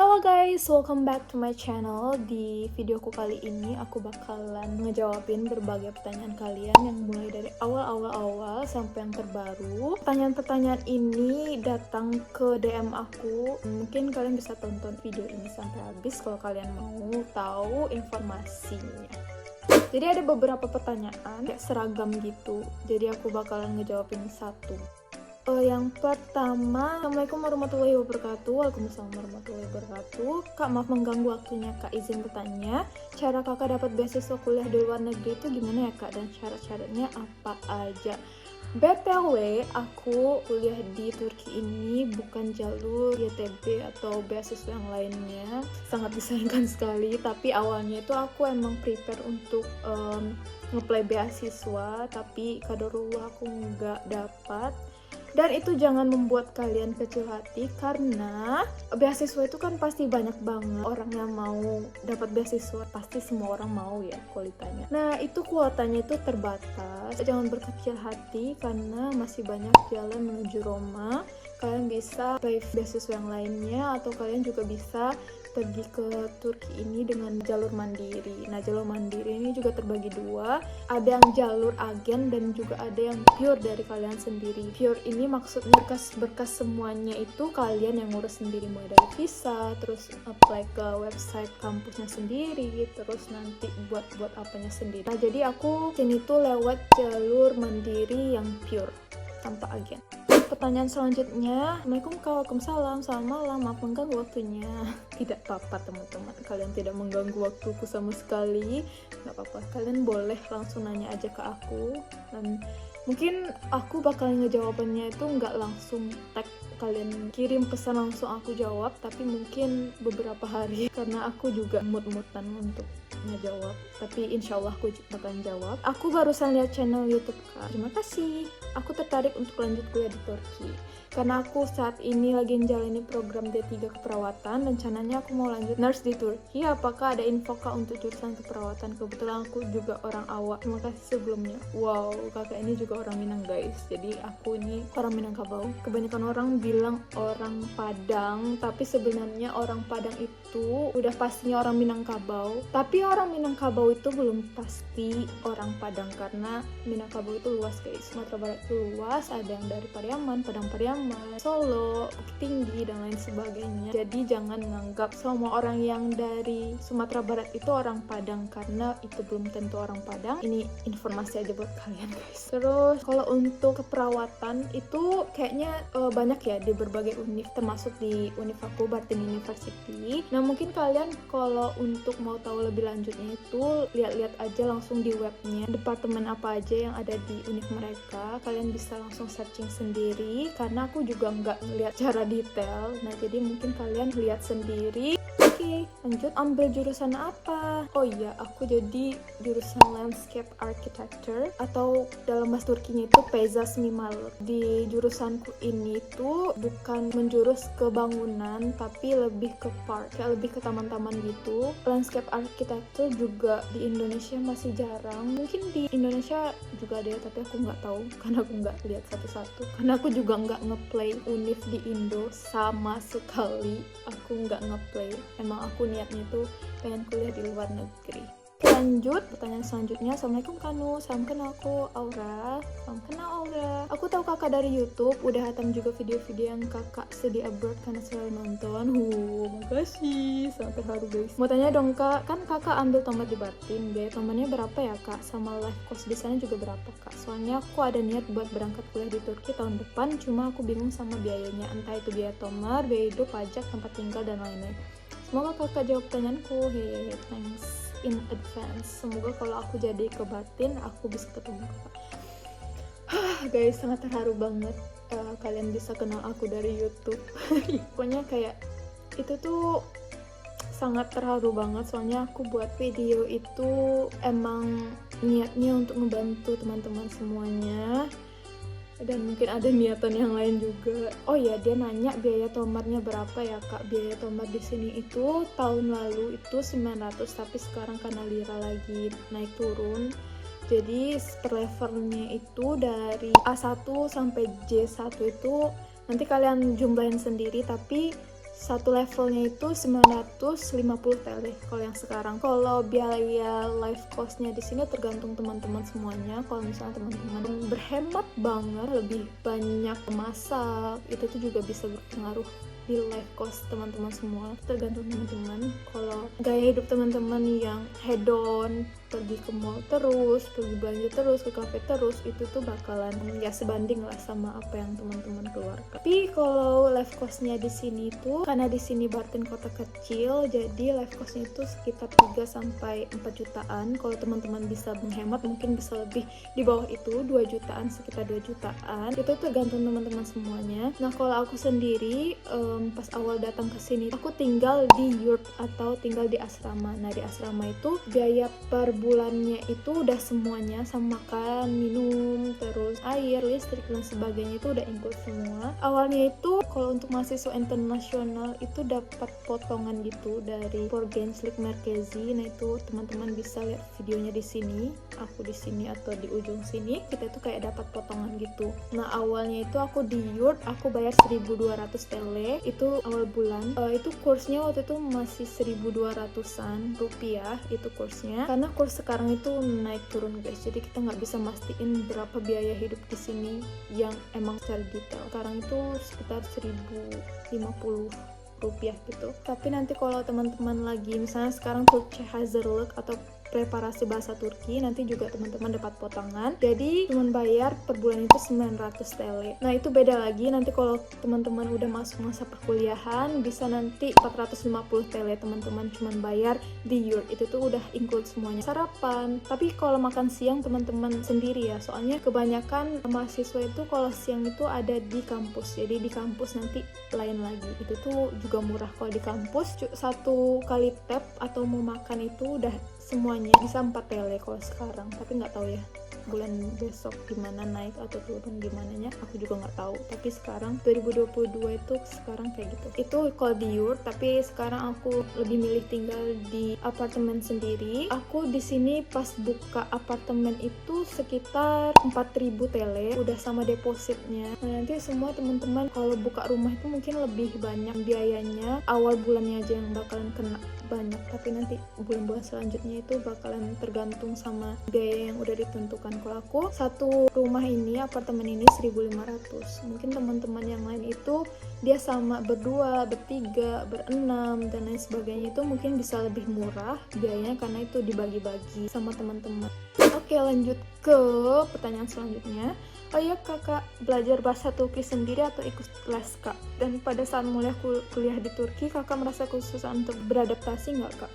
Halo guys, welcome back to my channel. Di videoku kali ini aku bakalan ngejawabin berbagai pertanyaan kalian yang mulai dari awal sampai yang terbaru. Pertanyaan-pertanyaan ini datang ke DM aku. Mungkin kalian bisa tonton video ini sampai habis kalau kalian mau tahu informasinya. Jadi ada beberapa pertanyaan kayak seragam gitu. Jadi aku bakalan ngejawabin satu. Yang pertama, Assalamualaikum warahmatullahi wabarakatuh. Waalaikumsalam warahmatullahi wabarakatuh. Kak, maaf mengganggu waktunya. Kak, izin bertanya, cara kakak dapat beasiswa kuliah di luar negeri itu gimana ya kak? Dan syarat-syaratnya apa aja? BTW, aku kuliah di Turki ini bukan jalur YTB atau beasiswa yang lainnya. Sangat disayangkan sekali, tapi awalnya itu aku emang prepare untuk nge-apply beasiswa, tapi qadarullah aku nggak dapat. Dan itu jangan membuat kalian kecil hati, karena beasiswa itu kan pasti banyak banget orang yang mau dapat beasiswa. Pasti semua orang mau ya kuotanya. Nah, itu kuotanya itu terbatas. Jangan berkecil hati karena masih banyak jalan menuju Roma. Kalian bisa apply beasiswa yang lainnya, atau kalian juga bisa pergi ke Turki ini dengan jalur mandiri. Nah, jalur mandiri ini juga terbagi dua. Ada yang jalur agen dan juga ada yang pure dari kalian sendiri. Pure ini maksudnya berkas semuanya itu kalian yang ngurus sendiri, mulai dari visa, terus apply ke website kampusnya sendiri, terus nanti buat apanya sendiri. Nah, jadi aku sini tuh lewat jalur mandiri yang pure tanpa agen. Pertanyaan selanjutnya, Assalamualaikum kak, waalaikumsalam, selamat malam, maaf mengganggu waktunya. Tidak apa-apa teman-teman, kalian tidak mengganggu waktuku sama sekali. Gak apa-apa, kalian boleh langsung nanya aja ke aku. Dan mungkin aku bakal ngejawabannya itu nggak langsung tag kalian kirim pesan langsung aku jawab, tapi mungkin beberapa hari karena aku juga mood-moodan untuk ngejawab, tapi insya Allah aku bakalan jawab. Aku barusan lihat channel YouTube kak, terima kasih. Aku tertarik untuk lanjut kuliah di Turki karena aku saat ini lagi menjalani program D3 keperawatan. Rencananya aku mau lanjut nurse di Turki. Apakah ada info kak untuk jurusan keperawatan? Kebetulan aku juga orang awak. Terima kasih sebelumnya. Wow, kakak ini juga orang Minang guys. Jadi aku ini orang Minangkabau. Kebanyakan orang bilang orang Padang, tapi sebenarnya orang Padang itu udah pastinya orang Minangkabau. Tapi orang Minangkabau itu belum pasti orang Padang karena Minangkabau itu luas guys. Sumatera Barat itu luas. Ada yang dari Pariaman, Padang Pariaman, Solo, Bukit Tinggi, dan lain sebagainya. Jadi jangan menganggap semua orang yang dari Sumatera Barat itu orang Padang, karena itu belum tentu orang Padang. Ini informasi aja buat kalian guys. Terus kalau untuk keperawatan itu kayaknya banyak ya di berbagai univ, termasuk di univ aku, Bartin University. Nah, mungkin kalian kalau untuk mau tahu lebih lanjutnya itu lihat-lihat aja langsung di webnya departemen apa aja yang ada di univ mereka. Kalian bisa langsung searching sendiri karena aku juga nggak ngeliat secara detail. Nah, jadi mungkin kalian lihat sendiri. Oke, lanjut, ambil jurusan apa? Oh iya, aku jadi jurusan Landscape Architecture, atau dalam bahasa Turkinya itu Peyzaj Mimarlık. Di jurusanku ini tuh bukan menjurus ke bangunan, tapi lebih ke park, kayak lebih ke taman-taman gitu. Landscape Architecture juga di Indonesia masih jarang. Mungkin di Indonesia juga ada ya, tapi aku nggak tahu karena aku nggak lihat satu-satu. Karena aku juga nggak ngeplay univ di Indo sama sekali. Aku nggak ngeplay. Emang aku niatnya tuh pengen kuliah di luar negeri. Lanjut, pertanyaan selanjutnya. Assalamualaikum Kanu, salam kenal, aku Aura. Salam kenal Aura. Aku tahu kakak dari YouTube, udah hatam juga video-video yang kakak sedih abroad karena selalu nonton. Makasih, sangat terharu guys. Mau tanya dong kak, kan kakak ambil tomat di Bartin, biaya tomatnya berapa ya kak? Sama life cost di sana juga berapa kak? Soalnya aku ada niat buat berangkat kuliah di Turki tahun depan, cuma aku bingung sama biayanya, entah itu biaya tomat, biaya hidup, pajak, tempat tinggal, dan lain-lain. Semoga kakak jawab pertanyaanku. Hehehe, thanks in advance. Semoga kalau aku jadi ke Bartin, aku bisa ketemu kakak. Guys, sangat terharu banget kalian bisa kenal aku dari YouTube. Pokoknya kayak itu tuh sangat terharu banget, soalnya aku buat video itu emang niatnya untuk membantu teman-teman semuanya. Dan mungkin ada niatan yang lain juga. Oh ya, dia nanya biaya tomatnya berapa ya kak? Biaya tomat di sini itu tahun lalu itu 900, tapi sekarang karena lira lagi naik turun, jadi per levelnya itu dari A1 sampai J1 itu nanti kalian jumlahin sendiri, tapi satu levelnya itu 950 TL kalau yang sekarang. Kalau biaya life costnya di sini tergantung teman-teman semuanya. Kalau misalnya teman-teman berhemat banget, lebih banyak masak, itu tuh juga bisa berpengaruh di life cost teman-teman semua. Tergantung teman-teman. Kalau gaya hidup teman-teman yang hedon, pergi ke mall terus, pergi belanja terus, ke cafe terus, itu tuh bakalan ya sebanding lah sama apa yang teman-teman keluarkan. Tapi kalau life costnya di sini tuh, karena di sini Barton kota kecil, jadi life costnya itu sekitar 3-4 jutaan. Kalau teman-teman bisa menghemat, mungkin bisa lebih di bawah itu, 2 jutaan, sekitar 2 jutaan. Itu tergantung teman-teman semuanya. Nah, kalau aku sendiri pas awal datang ke sini, aku tinggal di yurt atau tinggal di asrama. Nah, di asrama itu biaya per bulannya itu udah semuanya, sama makan, minum, terus air, listrik dan sebagainya itu udah include semua. Awalnya itu kalau untuk mahasiswa internasional itu dapat potongan gitu dari Forgenslik Merkezi. Nah, itu teman-teman bisa lihat videonya di sini, aku di sini atau di ujung sini, kita tuh kayak dapat potongan gitu. Nah, awalnya itu aku di yurt, aku bayar 1.200 TL itu awal bulan. Itu kursnya waktu itu masih 1.200-an rupiah itu kursnya, karena kurs sekarang itu naik turun guys, jadi kita nggak bisa mastiin berapa biaya hidup di sini yang emang secara detail. Sekarang itu sekitar 1.050 rupiah gitu. Tapi nanti kalau teman-teman lagi misalnya sekarang Türkçe Hazırlık atau preparasi bahasa Turki, nanti juga teman-teman dapat potongan. Jadi cuman bayar per bulan itu 900 TL. Nah, itu beda lagi nanti kalau teman-teman udah masuk masa perkuliahan, bisa nanti 450 TL teman-teman cuman bayar di yurt. Itu tuh udah include semuanya, sarapan. Tapi kalau makan siang teman-teman sendiri ya, soalnya kebanyakan mahasiswa itu kalau siang itu ada di kampus. Jadi di kampus nanti lain lagi. Itu tuh juga murah kalau di kampus. Satu kali tap atau mau makan itu udah semuanya bisa 4 TL kalau sekarang, tapi nggak tahu ya bulan besok gimana, naik atau turun gimana nya, aku juga nggak tahu. Tapi sekarang 2022 itu sekarang kayak gitu. Itu kalau di yurt, tapi sekarang aku lebih milih tinggal di apartemen sendiri. Aku di sini pas buka apartemen itu sekitar 4.000 TL udah sama depositnya. Nah, nanti semua teman-teman kalau buka rumah itu mungkin lebih banyak biayanya, awal bulannya aja yang bakalan kena banyak, tapi nanti bulan-bulan selanjutnya itu bakalan tergantung sama biaya yang udah ditentukan. Kalau aku satu rumah ini, apartemen ini 1.500. Mungkin teman-teman yang lain itu dia sama berdua, bertiga, berenam dan lain sebagainya, itu mungkin bisa lebih murah biayanya karena itu dibagi-bagi sama teman-teman. Oke, lanjut ke pertanyaan selanjutnya. Oh iya, kakak belajar bahasa Turki sendiri atau ikut les kak? Dan pada saat mulai kuliah di Turki, kakak merasa kesusahan untuk beradaptasi nggak kak?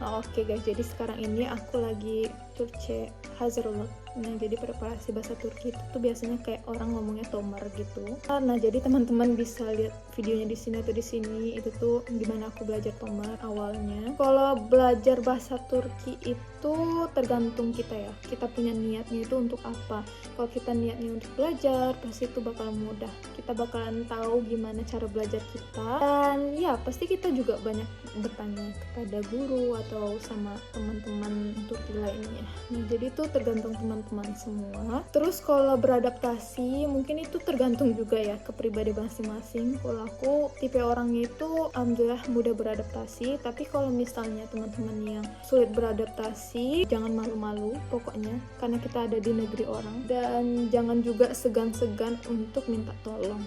Nah, oke guys, jadi sekarang ini aku lagi Türkçe Hazırlık. Nah, jadi preparasi bahasa Turki itu tuh biasanya kayak orang ngomongnya tomar gitu. Nah, jadi teman-teman bisa lihat videonya di sini atau di sini, itu tuh gimana aku belajar tomar awalnya. Kalau belajar bahasa Turki itu tergantung kita ya. Kita punya niatnya itu untuk apa. Kalau kita niatnya untuk belajar, pasti itu bakalan mudah. Kita bakalan tahu gimana cara belajar kita. Dan ya, pasti kita juga banyak bertanya kepada guru atau sama teman-teman Turki lainnya. Nah, jadi itu tergantung teman-teman semua. Terus kalau beradaptasi mungkin itu tergantung juga ya ke pribadi masing-masing. Kalau aku tipe orangnya itu alhamdulillah mudah beradaptasi, tapi kalau misalnya teman-teman yang sulit beradaptasi, jangan malu-malu pokoknya, karena kita ada di negeri orang, dan jangan juga segan-segan untuk minta tolong.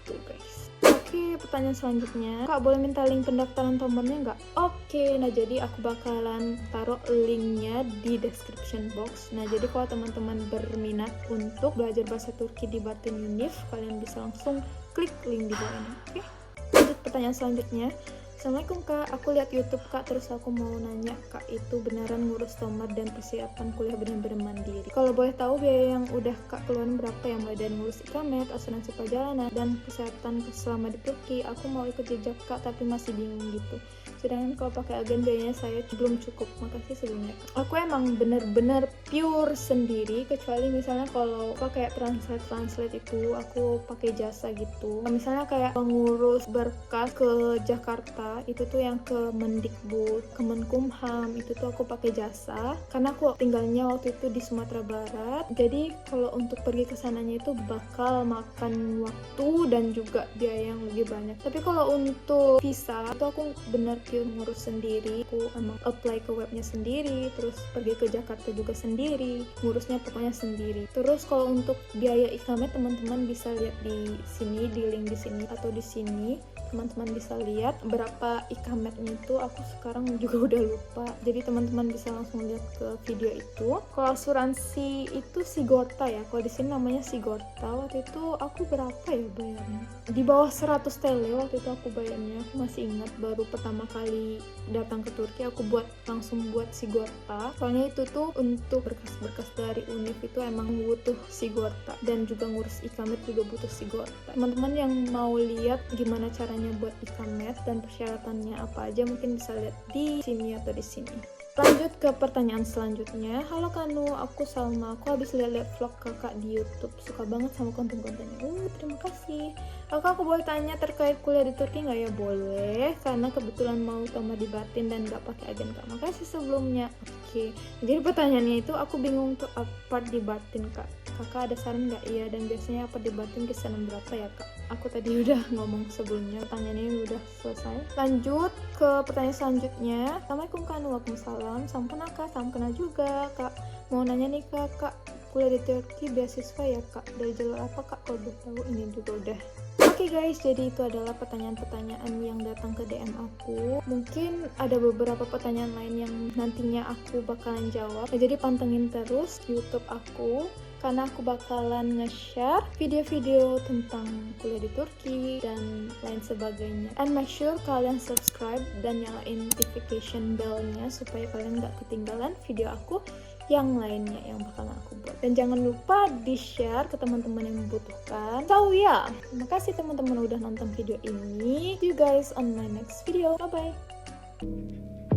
Tuh guys. Oke, pertanyaan selanjutnya, kak boleh minta link pendaftaran tomarnya nggak? Oke, nah jadi aku bakalan taruh linknya di description box. Nah, jadi kalau teman-teman berminat untuk belajar bahasa Turki di Barton Univ, kalian bisa langsung klik link di bawah ini. Oke, lanjut pertanyaan selanjutnya. Assalamualaikum kak, aku lihat YouTube kak, terus aku mau nanya kak, itu beneran ngurus tomar dan persiapan kuliah bener-bener mandiri? Kalau boleh tahu biaya yang udah kak keluarin berapa ya, mulai dari ngurus ikamet, asuransi perjalanan, dan kesehatan selama di Turki? Aku mau ikut jejak kak tapi masih bingung gitu. Sedangkan kalau pakai agen biayanya saya belum cukup. Makasih sebelumnya kak. Aku emang bener-bener pure sendiri, kecuali misalnya kalau pakai translate itu aku pakai jasa gitu. Misalnya kayak mengurus berkas ke Jakarta itu tuh yang ke Mendikbud, Kemenkumham, itu tuh aku pakai jasa karena aku tinggalnya waktu itu di Sumatera Barat. Jadi kalau untuk pergi ke sananya itu bakal makan waktu dan juga biaya yang lebih banyak. Tapi kalau untuk visa itu aku benar pure ngurus sendiri. Aku emang apply ke webnya sendiri, terus pergi ke Jakarta juga sendiri, ngurusnya pokoknya sendiri. Terus kalau untuk biaya ikamet teman-teman bisa lihat di sini, di link di sini atau di sini. Teman-teman bisa lihat berapa ikametnya itu, aku sekarang juga udah lupa. Jadi teman-teman bisa langsung lihat ke video itu. Kalau asuransi itu Sigorta ya, kalau di sini namanya Sigorta. Waktu itu aku berapa ya bayarnya? Di bawah 100 TL waktu itu aku bayarnya. Aku masih ingat baru pertama kali datang ke Turki aku langsung buat Sigorta. Soalnya itu tuh untuk berkas-berkas dari univ itu emang butuh Sigorta, dan juga ngurus ikamet juga butuh Sigorta. Teman-teman yang mau lihat gimana caranya buat ikamet dan persyaratannya apa aja mungkin bisa lihat di sini atau di sini. Lanjut ke pertanyaan selanjutnya. Halo Kanu, aku Salma. Aku habis lihat vlog kakak di YouTube. Suka banget sama konten-kontennya. Terima kasih. Aku boleh tanya terkait kuliah di Turki nggak ya? Boleh, karena kebetulan mau tamat di Batin dan nggak pakai agen Kak. Makasih sebelumnya. Oke. Jadi pertanyaannya itu aku bingung untuk apart di Batin Kak. Kakak ada saran nggak? Iya, dan biasanya apart di Batin kisaran berapa ya Kak? Aku tadi udah ngomong sebelumnya, pertanyaannya udah selesai. Lanjut ke pertanyaan selanjutnya. Assalamualaikum Kak, waalaikumsalam. Salam kenal Kak, salam kenal juga Kak. Mau nanya nih Kak, kuliah di Turki beasiswa ya Kak? Dari jalur apa Kak? Kalau boleh tahu ini juga udah. Oke guys, jadi itu adalah pertanyaan-pertanyaan yang datang ke DM aku. Mungkin ada beberapa pertanyaan lain yang nantinya aku bakalan jawab. Jadi pantengin terus YouTube aku, karena aku bakalan nge-share video-video tentang kuliah di Turki dan lain sebagainya. And make sure kalian subscribe dan nyalain notification bell-nya supaya kalian gak ketinggalan video aku yang lainnya yang bakalan aku buat. Dan jangan lupa di-share ke teman-teman yang membutuhkan. So ya, terima kasih teman-teman udah nonton video ini. See you guys on my next video. Bye-bye.